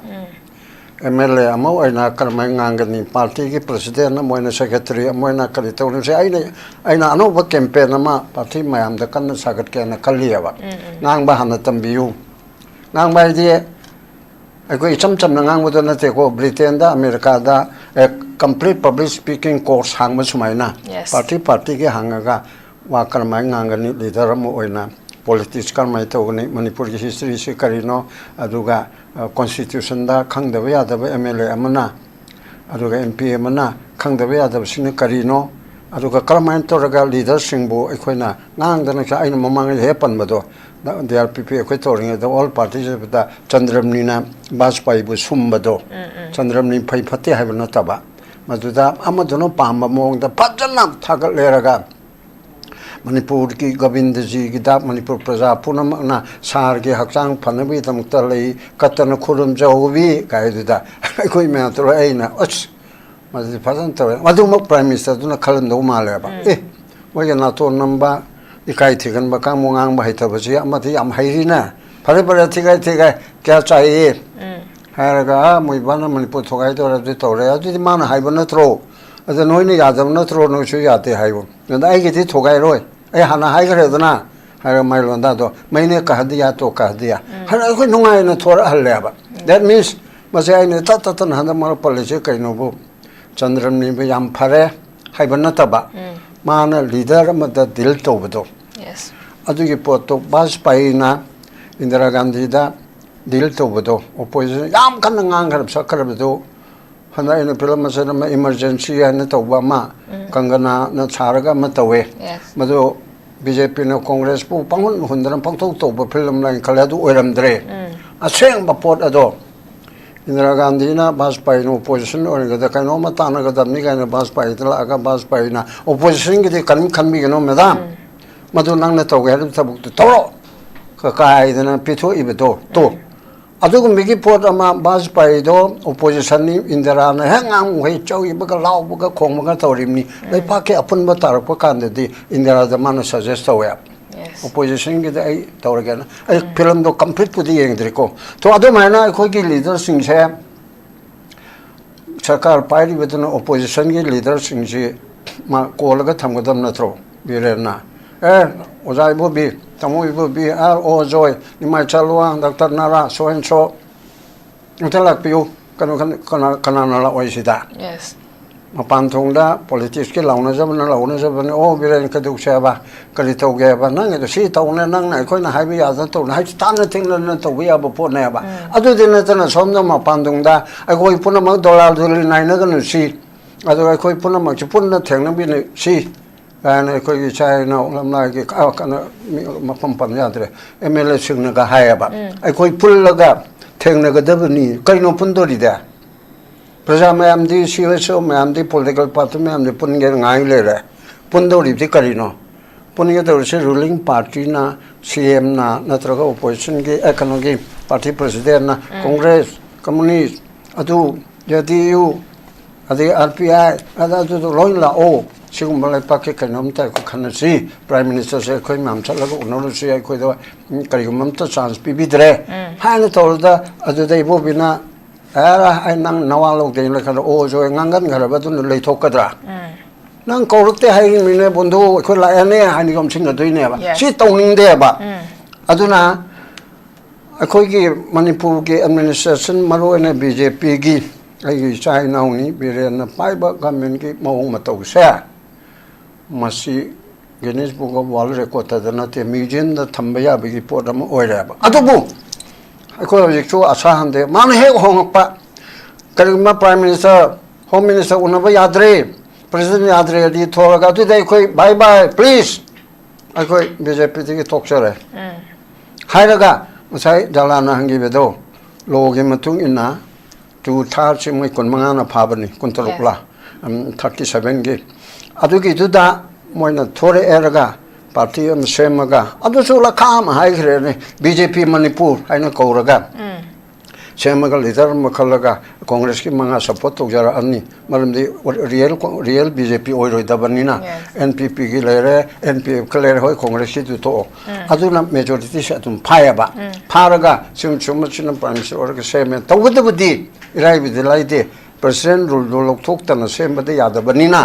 MLA amo aina karmai ngangani party ki president na moina secretary moina kali tawni se aina ano ba campaign ma party mayam da kan sagat ke na kalliya ba ngang ba hana tambiyu ngang ba di ai cham cham na ngang bu na te ko Britain da America da a complete public speaking course hang ma sumaina party ki hangaga wa karmai ngangani leader mo oina politics kan mai tawni manipur ki history se karino aduga constitution da khangdaba yadaba MLA amana aduga MP amana khangdaba yadaba sine karino aduga karmain toraga leader singbu ekhoina ngangdana ka aina mamang he panbado DRPP ekhoi toring the all parties da Chandramni na Bajpai bu sumbado Chandramni phai phate haibna taba maduda amadono pamba mong da phajana thagal leraga Manipur की गोविंद जी की दाप मणिपुर प्रजा पुनमना सार के हक्चांग फनबी तमक्ता लई कतन खुरुम जौबी कायदुदा कोई मैं तो एना अच मदि फजन तो मदुम प्राइम मिनिस्टर दुना खलंदो मालेबा वगे नातो नंबा इकाई थिगन बका मोंगांग बाहितबजी अमथि याम हाइरिना फरे फरे थिगाई क्या चाहिए हारगा मुइबाना मणिपुर थोगाई तो रदि तोरे अदि माना हाइब नत्रो अद नोइने यादम नत्रो नोसु याते हाइबो नदा आइगेति थोगाई रोय ए हाना हाइगरेदना हारा माइलोंदा तो मैंने कह दिया तो कह दिया हर कोई नुंगाई न थोरा हल्लेबा दैट मींस मसे आइने तत हंदा मर पलेसे कइनोबो चंद्रमनि बे याम फरे हाइब नतबा माना लीडर मद दिल तोबदो यस अदुगी पोतो वाजपेयी ना इंदिरा गांधी दा दिल तोबदो ओपोजिशन याम कन ngang सकरबदो हना इन फिल्म मसे न इमरजेंसी है तौबा मा कंगना न छारगा म तवे मदो बीजेपी न कांग्रेस पु पंगन हुंदरम पंगथौ तौबा फिल्म लाइन खलादु ओरमद्रे असेंग बपोट अदो इंदिरा गांधी ना वाजपेयी न ओपोजिशन ओरगदा कनो म तानगा दमनि गाना वाजपेयी तला आगा वाजपेयी ना ओपोजिशन गिदि कनम खनबी गनो मैडम मदो नंग न तौगे हरम सबुक तौरो काय दना पिथो इबदो तो अदुगुम्बिगी पोट अमा वाजपेयी दो ओपोजिशन नि इंदिरा न हेंगाम होइ चौइबगा लाउबगा खोंबगा तौरिमनि लैपाके अपुनबा तारकपा कांददि इंदिरा द मानो सजेस्ट तौवे ओपोजिशन गे दai तौरगना ai फिल्म दो कंप्लीट पुदि येंद्रिको तो अदु मायना अखोगी लीडर सिंह से सरकार पाइरि बदन ओपोजिशन गे लीडर सिंह से मा कोलगा थमगदम नथ्रो बिरेना ओजाइबो बि तमोइबो B R O Joy Nimai चलवा डॉक्टर नारा सो एंड सो उतलक पियो कना नाला ओइसिदा यस मपान थोंदा पॉलिटिक्स के लाउना जबन ओ बिरेन कदुक सेबा कलि तौगेबा नंग दो सी तौने नंग ना कोइना हाइबि यादा तो ना ताना थिंगना तौबि याबो पोनेबा अदु दिन तना सोमना मपान थोंदा अगोइ पुनम डॉलर दुलि नाइना गनु सी ꯑꯗꯨꯒ ꯑꯩꯈꯣꯏ ꯄꯨꯝꯅꯃꯛꯁꯤ ꯄꯨꯟꯅ ꯊꯦꯡꯅꯃꯤꯟꯅꯁꯤ ꯀꯥꯏꯅ ꯑꯩꯈꯣꯏꯒꯤ ꯆꯥꯏꯅ ꯂꯝꯂꯥꯏꯒꯤ ꯀꯩꯅꯣ ꯃꯐꯝ ꯄꯟ ꯌꯥꯗ꯭ꯔꯦ MLAꯁꯤꯡꯅꯒ ꯍꯥꯏꯌꯦꯕ ꯑꯩꯈꯣꯏ ꯄꯨꯜꯂꯒ ꯊꯦꯡꯅꯒꯗꯕꯅꯤ ꯀꯩꯅꯣ ꯄꯨꯟꯗꯣꯔꯤꯗꯦ ꯄ꯭ꯔꯖꯥ ꯃꯌꯥꯝꯗꯤ CSO ꯃꯌꯥꯝꯗꯤ ꯄꯣꯂꯤꯇꯤꯀꯦꯜ ꯄꯥꯔꯇꯤ ꯃꯌꯥꯝꯗꯤ ꯄꯨꯟꯒꯦꯅ ꯉꯥꯏ ꯂꯩꯔꯦ ꯄꯨꯟꯗꯧꯔꯤꯕꯗꯤ ꯀꯔꯤꯅꯣ ꯄꯨꯟꯒꯗꯧꯔꯤꯁꯤ ꯔꯨꯂꯤꯡ ꯄꯥꯔꯇꯤꯅ CMꯅ ꯅꯠꯇ꯭ꯔꯒ ꯑꯣꯄꯣꯖꯤꯁꯟꯒꯤ ꯀꯩꯅꯣꯒꯤ ꯄꯥꯔꯇꯤ ꯄ꯭ꯔꯦꯁꯤꯗꯦꯟꯅ ꯀꯣꯡꯒ꯭ꯔꯦꯁ ꯀꯝꯃꯨꯅꯤꯁ ꯑꯗꯨ JDU ꯑꯗꯩ RPI ꯑꯗꯨꯗꯣ ꯂꯣꯏ ꯂꯥꯛꯑꯣ सिगुम्बा लाइपाके कइनोमता को खनसी प्राइम मिनिस्टर से कोई माम चलगा उनोलुसी आई कोई दो करिगममता चांस पिबिद्रे हाने तोरदा अदुदा इबो बिना आरा आई नंग नवालो दे लखन ओ जो ngangan घरबा दुन लेथोकद्रा नंग कौरते हाई मिने बंधु को लायाने हानि गम सिंग दोइने बा सि तौनिंगदे बा अदुना अखोइगी मणिपुर के एडमिनिस्ट्रेशन मरोने BJP की आई चाइनाउनी बिरेन पाइबा गवर्नमेंट की मौंग मतौसे मसी Guinness book of world record तदनते म्यूजियम द थंबा याबगी पोट अम ओइरेबा अदुबु अखोइ हजिकसु आशा हंदे मान हेक होंगपा करिमा प्राइम मिनिस्टर होम मिनिस्टर उनबा याद्रे प्रेसिडेंट याद्रे दि थोरगा तुदे अखोइ बाय बाय प्लीज अखोइ BJP की टॉक्चरे हाइरगा मसाइ जलाना हंगिबेदो लोगे मतुंग इना टू थार से मैं कुन मंगाना फाबनी कुन तरुकला 37 गे अदुगी दुदा मोइना थोरे एरगा पार्टी अम सेमगा अदुसु लखाम हाइग्रेने BJP मणिपुर हाइना कौरगा सेमगा लीडर मखलगा कांग्रेस की मंगा सपोर्ट तोजरा अनि मरमदी रियल BJP ओइरोइदबनिना NPP की लेरे NPF क्लेर होय कांग्रेस की दुतो अदुना मेजॉरिटी से तुम फायाबा फारगा सिम चुमचिन प्राइम मिनिस्टर और सेमे तौगदबदी इराइबिदि लाइदे प्रेसिडेंट रूल दो लोकथोक्तना सेमबदे यादबनिना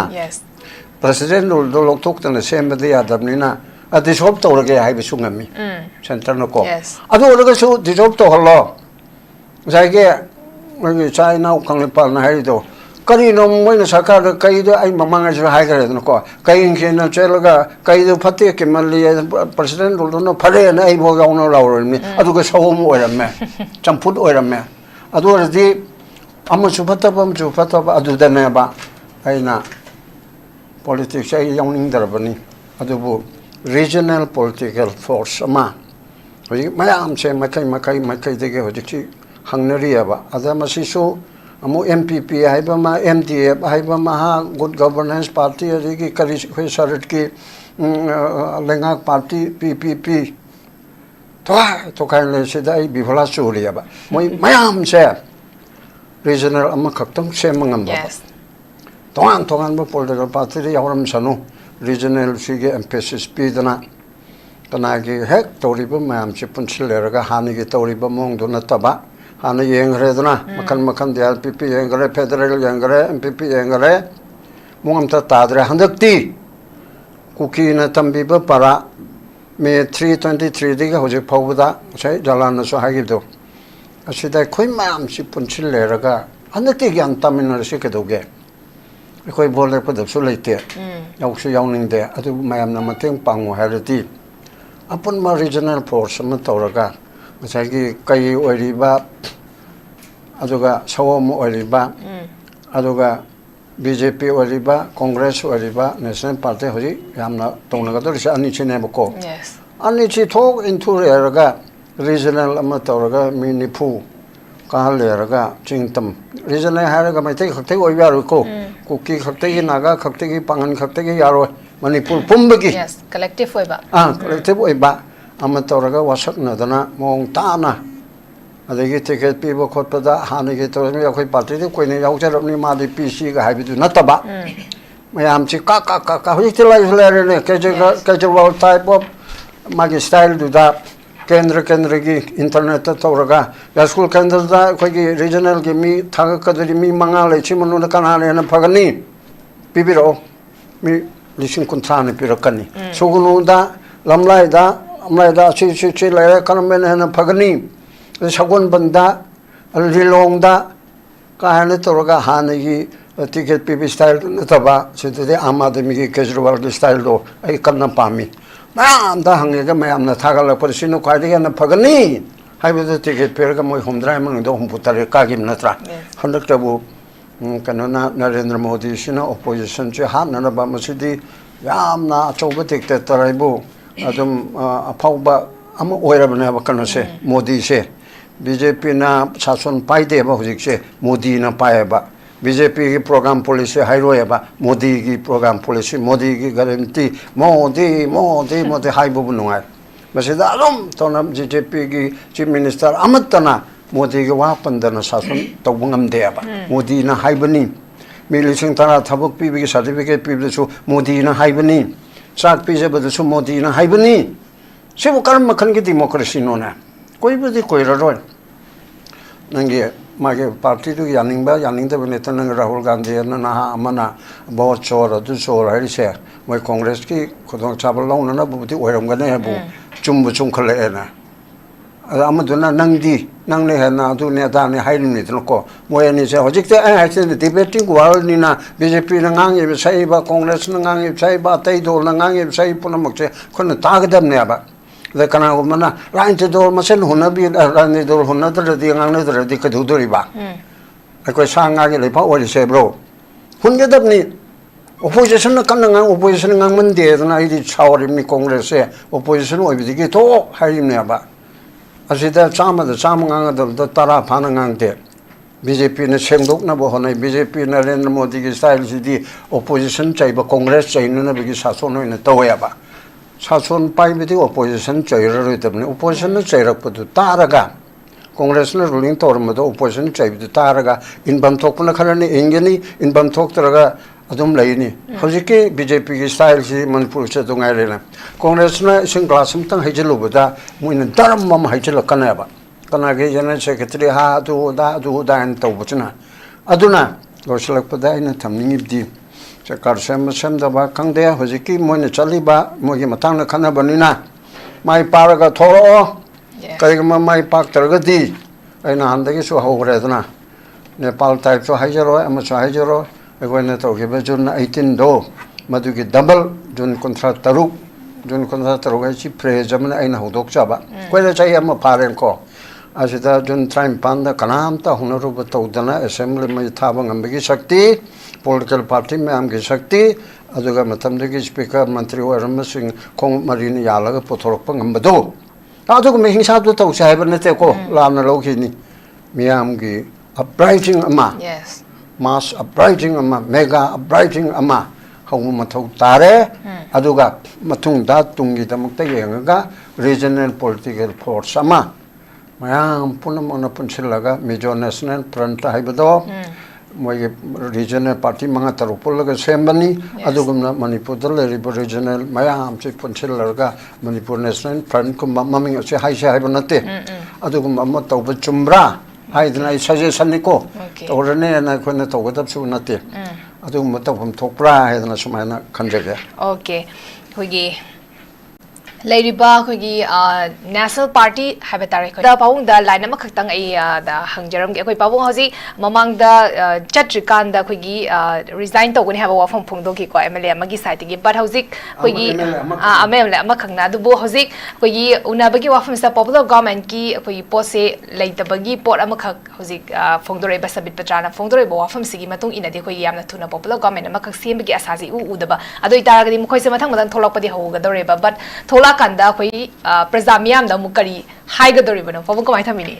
प्रेसिडेंट रूल दो लोकथोक्तना सेमबदे यादबनिना डिसॉल्व तौरगे हाइबसु ngami सेंटर नको अदु ओरगसु डिसॉल्व तौहलो जायगे मगे चाइना उखंगलेपाल ना हाइदो करिनो मोइना सरकार कइदो आई ममांगजु हाइगरे नको कइंखेना चेलगा कइदो फते के मल्ली प्रेसिडेंट रूल दो फरे ना आई भोगा उनो लावरमी अदुगा सवम ओइरमे चंपुत ओइरमे अदु रदि अमसु फतबा अदुदनेबा आइना politics ay yawning darabani adubu regional political force ama hoji mayam se makai dege hoji hangnariaba adamasisu amu MPP haiba ma MDF haiba ma ha good governance party agi kari khoi sarat ki lenga party PPP to kaile sidai bibhala churiaba moi mayam se regional ama khaktam se mangamba तोंगान political party यावरम सनु regional सिगे emphasis पीदना कनागी हेक तौरीब मैम से पुनसिलेरगा हानिगे तौरीब मोंग दो नतबा हानि येंगरेदना मखन मखन DLPP येंगरे फेडरल येंगरे MPP येंगरे मोंगमता तादरे हंदक्ति कुकी न तंबीब परा मे 323 दिगा होजे फौबदा छै जलान सो हागिदो असिदा खोइ मैम से पुनसिलेरगा हंदक्ति ज्ञान तमिनर से केदोगे कोई बोल रहे पदसु लेते यावसु यावनिंदे अदु मयामना मतेंग पांगो हारती अपन मा रीजनल फोर्स म तौरगा मसागी कई ओरिबा अदुगा सवम ओरिबा अदुगा BJP ओरिबा कांग्रेस ओरिबा नेशनल पार्टी होजी यामना तौनगा दरिसा अनि छिनेबको अनि छि थोक इनथु रेरगा रीजनल म तौरगा मिनिफु कालेरगा चिंगतम रीजनल हारगा मैते खक्ते ओइबारुको कुकी खक्ते नागा खक्ते पांगन खक्ते यारो मणिपुर पुंबगी यस कलेक्टिव ओइबा कलेक्टिव ओइबा अम तौरगा वासकनदना मोंग ताना अदगी टिकेट पीबो खोटपदा हानिगे तौरमी अखोइ पार्टी दे कोइने याउजरबनी मादि PC गा हाबिदु नतबा मयाम छि का होइते लाइलेने केजरवाल टाइप ऑफ मागी स्टाइल दुदा केंद्र की इंटरनेट तौरगा स्कूल केंद्र दा कोई रीजनल की मी थाग कदरी मी मंगा लेछि मनु कनाने न फगनी पिबिरो मी लिसिंग कुंथाने पिरकनी सुगुनुदा लमलाइदा अमलाइदा छि लेरे कनमेन न फगनी सगुन बंदा रिलोंगदा काहने तौरगा हानगी टिकेट पिबि स्टाइल नतबा सिदे आम आदमी की केजरीवाल की स्टाइल दो आई कन्ना पामी मैम दा हंगेगा मैम न थागल परसिनो खाइदेगा न फगनी हाइबे टिकेट पेरगा मोय हमद्राय मंग दो हम पुतरे कागिम नत्रा हंदक तबु kanona Narendra Modi sina opposition che hanna ba masidi yamna choba tikte taraibu adum apauba ama oirabna ba kanose Modi se BJP na sason paide ba hujik se Modi na paeba BJP ki program policy hairoya ba Modi ki program policy Modi ki guarantee Modi haibu nungai masida alum tona BJP ki chief minister amatana Modi ki wapandana sason tawbungam deaba Modi na haibani milising tara thabuk pi bi certificate pi bi su Modi na haibani sak pi je badu su Modi na haibani sebu karam makhan ki democracy no na koi budi koi roi nange mage party tu yaning da bene tan Rahul Gandhi na na amana bahut chor du chor hai se moi congress ki khodong chabal long na bu ti oiram ga ne bu chum khale na amaduna nangdi nangne hana du ne da ne hairim ni tno moi ni se hojik te ai se debating wal ni na BJP na ngang ye sai ba congress na ngang ye sai ba tai do na ngang ye sai puna mok che khon ta ga dam ne ba da kana go mana rain te do ma sen huna bi rain te do huna da di ngang ne da di ka du do ri ba ai ko sa nga ge le pa o se bro hun ge dab ni opposition na kan ngang opposition ngang man de na i di chawrim ni congress se opposition oi bi ki to hairim ne ba asida chama ngang tara phana ngang te BJP na sengdok na bo honai BJP na Narendra Modi ki style si di opposition chai ba congress chai na bi ki sason no na toya ba sason pai bi di opposition chai ro ro tabne opposition na chai rak padu taraga congress na ruling tor ma do opposition chai bi taraga in bam thok na khana ni engeni in bam thok taraga adum laini hojiki BJP ki style si manipur se dongai rena congress na sing class tang haijilu bada muina daram mam haijil kana ba kana ge general secretary ha du da an to buchna aduna loslak pada ina thamning ibdi chakar sem da ba kangde hojiki moina chali ba mogi matang na khana banina mai paraga thoro kai ma mai pak targa di aina handagi su hogre dana Nepal type so haijaro ama so haijaro Egoina to give June 18 do Maduki double June contract taruk ai chi praise jamna aina hodok chaba koila chai ama paren ko asida June time panda kanam ta hunaru bato dana assembly mai thabang ambagi shakti political party me amgi shakti aduga matamdagi speaker mantri waram sing kong marini yalaga pothorok pangambado aduga me hingsa du to sai banate ko lamna lokini miamgi uprising ama yes mass uprising ama mega uprising ama hong mathau tare aduga mathung da tungi damakta yenga regional political force ama mayam punamona punchilaga Mizo National Front haibado moi regional party manga tarupulaga sembani adugumna Manipur dal regional mayam chi punchilaga Manipur National Front ko maming se haisha haibanate adugum amma tawba chumbra haidna suggestion ni ko torne na ko na to godap su nate adu mata pham thokpra haidna sumaina khanjage okay hogi Lairiba kogi National Party habatare ko da pawung da line ama khaktang ai da hangjaram ge koi pawung hoji mamang da chatrikan da kogi resign to guni haba wafam phungdo ki ko MLA amagi site gi but hojik kogi MLA ama khangna du bo hojik kogi unabagi wafam sa popular government ki kogi pose leitabagi pot ama khak hojik phungdore ba sabit patrana phungdore bo wafam sigi matung inadi kogi yamna thuna popular government ama khak sembagi asaji udaba adoi taragadi mukhoi se mathang mathang tholak padi hoga dore ba but kanda koi prajamyam da mukari haiga dori bano pabung ko mai thamini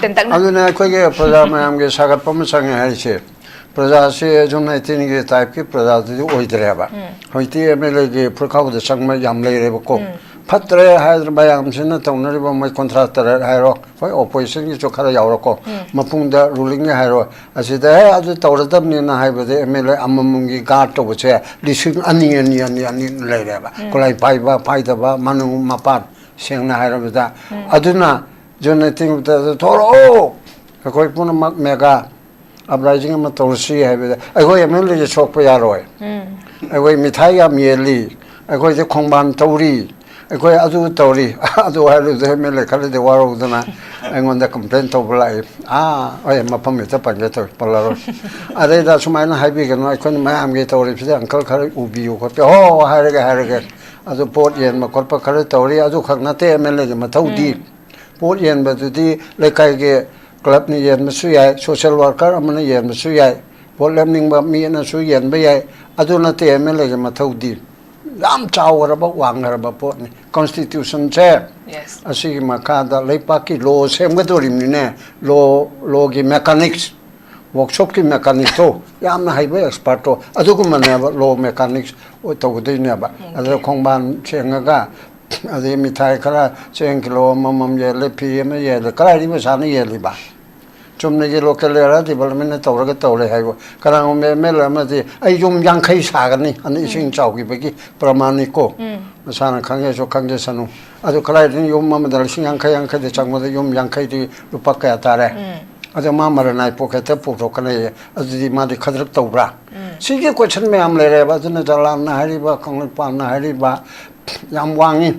tentak aduna koi ge prajamyam ge sagat pam sange haise praja se jomna tini ge type ki praja di oidre ba hoiti MLA ge phurkhaw de sangma yam lei re ko phatre Hyderabad yam sin ta unari ba mai contractor hairo koi opposition gi chokhara yaw ko mapung da ruling ge hairo asida adu tawradam ni na haiba de MLA amamungi guard to che lising ani lei re ba kolai pai da ba manu mapat sengna hairo da aduna jone ting da thoro koi pun mega uprising ma torsi haiba agoi MLA ge chokpa yaroi agoi mithai ga mieli agoi de khongban tauri Koi adu tori adu halu de mele kale de waro dana engonda complaint to bulai oye mapam ta panja to palaro are da sumaina haibi gano kon ma amge tori pide uncle khare ubi ko pe ho harege adu port yen ma korpa khare tori adu khakna te mele ma thaudi port yen ba du di lekai ge club ni yen ma su yai social worker amana yen ma su yai ꯚꯣꯠ ꯂꯦꯞꯅꯤꯡꯕ ꯃꯤꯅꯁꯨ ꯌꯦꯟꯕ ꯌꯥꯏ ꯑꯗꯨ ꯅꯠꯇꯦ MLAꯒꯤ ꯃꯊꯧꯗꯤ ꯌꯥꯝ ꯆꯥꯎꯔꯕ ꯋꯥꯡꯈ꯭ꯔꯕ ꯄꯣꯠꯅꯤ ꯀꯟꯁꯇꯤꯇ꯭ꯌꯨꯁꯟꯁꯦ Yes. ꯑꯁꯤꯒꯤ ꯃꯈꯥꯗ ꯂꯩꯄꯥꯛꯀꯤ ꯂꯣ ꯁꯦꯝꯒꯗꯧꯔꯤꯕꯅꯤꯅꯦ ꯂꯣꯒꯤ ꯃꯦꯀꯥꯅꯤꯛꯁ ꯋꯥꯔꯛꯁꯣꯞꯀꯤ ꯃꯦꯀꯥꯅꯤꯛꯇꯣ ꯌꯥꯝꯅ ꯍꯩꯕ ꯑꯦꯛꯁꯄꯥꯔꯠꯇꯣ ꯑꯗꯨꯒꯨꯝꯕꯅꯦꯕ ꯂꯣ ꯃꯦꯀꯥꯅꯤꯛꯁ ꯇꯧꯒꯗꯣꯏꯅꯦꯕ ꯑꯗꯨꯗ ꯈꯣꯡꯕꯥꯟ ꯁꯦꯡꯉꯒ ꯑꯗꯩ ꯃꯤꯊꯥꯏ ꯈꯔ ꯆꯦꯡ ꯀꯤꯂꯣ ꯑꯃꯃꯝ ꯌꯦꯜꯂꯦ ꯐꯤ ꯑꯃ ꯌꯦꯜꯂꯦ ꯀꯗꯥꯏꯗꯒꯤ ꯄꯩꯁꯥꯅ ꯌꯦꯜꯂꯤꯕ ꯆꯨꯝꯅꯒꯤ ꯂꯣꯀꯦꯜ ꯑꯦꯔꯤꯌꯥ ꯗꯤꯕꯦꯂꯞꯃꯦꯟꯅ ꯇꯧꯔꯦ ꯍꯥꯏꯕ ꯀꯅꯥꯒꯨꯝꯕ MLA ꯑꯃꯗꯤ ꯑꯩ ꯌꯨꯝ 50 ꯁꯥꯒꯅꯤ ꯑꯅ ꯏꯁꯤꯡ ꯆꯥꯎꯈꯤꯕꯒꯤ ꯄ꯭ꯔꯃꯥꯟꯅꯤꯀꯣ ꯃꯁꯥꯅ ꯈꯪꯒꯦꯁꯨ ꯈꯪꯖꯁꯅꯨ ꯑꯗꯨ ꯀꯗꯥꯏꯗꯒꯤ ꯌꯨꯝ ꯑꯃꯗ 50,000 ꯆꯪꯕꯗ ꯌꯨꯝ 50ꯗꯤ ꯂꯨꯄꯥ ꯀꯌꯥ ꯇꯥꯔꯦ ꯑꯗꯣ ꯃꯥ ꯃꯔꯅꯥꯏ ꯄꯣꯀꯦꯠꯇ ꯄꯨꯊꯣꯛꯀꯅꯤ ꯑꯗꯨꯗꯤ ꯃꯥꯗꯤ ꯈꯗ꯭ꯔꯛ ꯇꯧꯕ꯭ꯔꯥ ꯁꯤꯒꯤ ꯀꯣꯏꯁꯟ ꯃꯌꯥꯝ ꯂꯩꯔꯦꯕ ꯑꯗꯨꯅ ꯖꯂꯥꯜꯅ ꯍꯥꯏꯔꯤꯕ ꯀꯪꯂꯩꯄꯥꯛꯅ ꯍꯥꯏꯔꯤꯕ ꯌꯥꯝ ꯋꯥꯡꯉꯤ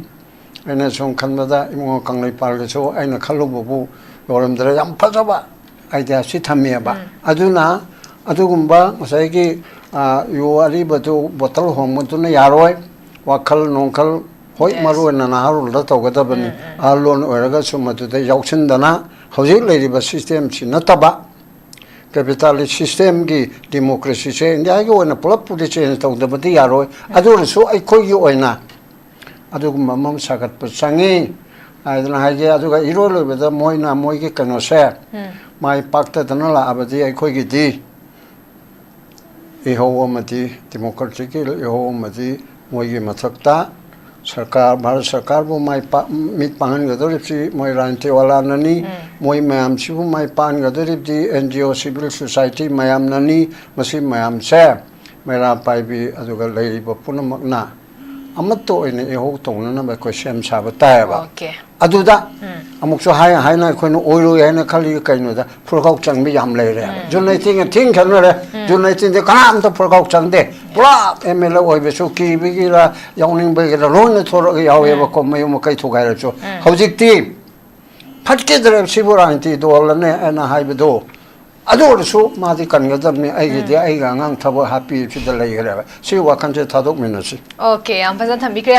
ꯑꯩꯅ ꯁꯨꯝ ꯈꯟꯕꯗ ꯏꯕꯨꯡꯉꯣ ꯀꯪꯂꯩꯄꯥꯛꯒꯤꯁꯨ ꯑꯩꯅ ꯈꯜꯂꯨꯕꯕꯨ ꯌꯧꯔꯝꯗ꯭ꯔꯦ ꯌꯥꯝ ꯐꯖꯕ 아이디어시 ꯊꯝꯃꯦꯕ ꯑꯗꯨꯅ ꯑꯗꯨꯒꯨꯝꯕ ꯉꯁꯥꯏꯒꯤ ꯌꯨ ꯑꯔꯤꯕꯗꯨ ꯕꯣꯇꯜ ꯍꯣꯡꯕꯗꯨꯅ ꯌꯥꯔꯣꯏ ꯋꯥꯈꯜ ꯅꯣꯡꯈꯜ ꯍꯣꯏ ꯃꯔꯨꯑꯣꯏꯅ ꯅꯍꯥꯔꯣꯜꯗ ꯇꯧꯒꯗꯕꯅꯤ ꯑꯍꯜꯂꯣꯟ ꯑꯣꯏꯔꯒꯁꯨ ꯃꯗꯨꯗ ꯌꯥꯎꯁꯤꯟꯗꯅ ꯍꯧꯖꯤꯛ ꯂꯩꯔꯤꯕ 시스템ꯁꯤ ꯅꯠꯇꯕ ꯀꯦꯄꯤꯇꯥꯂꯤꯁ 시스템ꯒꯤ ꯗꯦꯃꯣꯀ꯭ꯔꯦꯁꯤꯁꯦ ꯏꯟꯗꯤꯌꯥꯒꯤ ꯑꯣꯏꯅ ꯄꯨꯂꯞꯄꯨꯗꯤ ꯆꯦꯟꯖ ꯇꯧꯗꯕꯗꯤ ꯌꯥꯔꯣꯏ ꯑꯗꯨ ꯑꯣꯏꯔꯁꯨ ꯑꯩꯈꯣꯏꯒꯤ ꯑꯣꯏꯅ ꯑꯗꯨꯒꯨꯝꯕ ꯑꯃ ꯁꯥꯒꯠꯄ ꯆꯪꯉꯤ 하여튼 하게 아주가 이rol로베다 모이나 모이게 끊어서 마이 빡다드나 라아버지 아이코기디 이호오마디 디모크라틱이 이호오마디 모이게 맞췄다 सरकार भारत सरकार वो माई मित पान गदरिप्सी मोई रांटे वाला ननी मोई मैम सिबु माई पान गदरिप्दी NGO सिविल सोसाइटी मैम ननी मसी मैम से मेरा पाई भी अजुगा लेरी बपुन मगना अमत्तो इने एहो तोंगना बे क्वेश्चन साबतायबा Okay. अदुदा अमुकसो हाय हायना खोनो ओइलो याना खाली कइनोदा फुरगाव चंगबे याम लेरे जुनैतिंग थिंग खनरे जुनैतिंग दे काम तो फुरगाव चंगदे पुरा MLA ओइबेसु किबिगिरा याउनिंग बेगिरा लोन थोर यावेबा कोमय मकै थोगायरसु हौजिकति फटकेदरे सिबुरांति दोलने एना हाइबदो अदोरसु मादि कनगदबने आइगिदे आइगा ngang थबो हैप्पी फिदल लेगरे सि वाखनसे थादोक मिनसि Okay, ang fazan thambi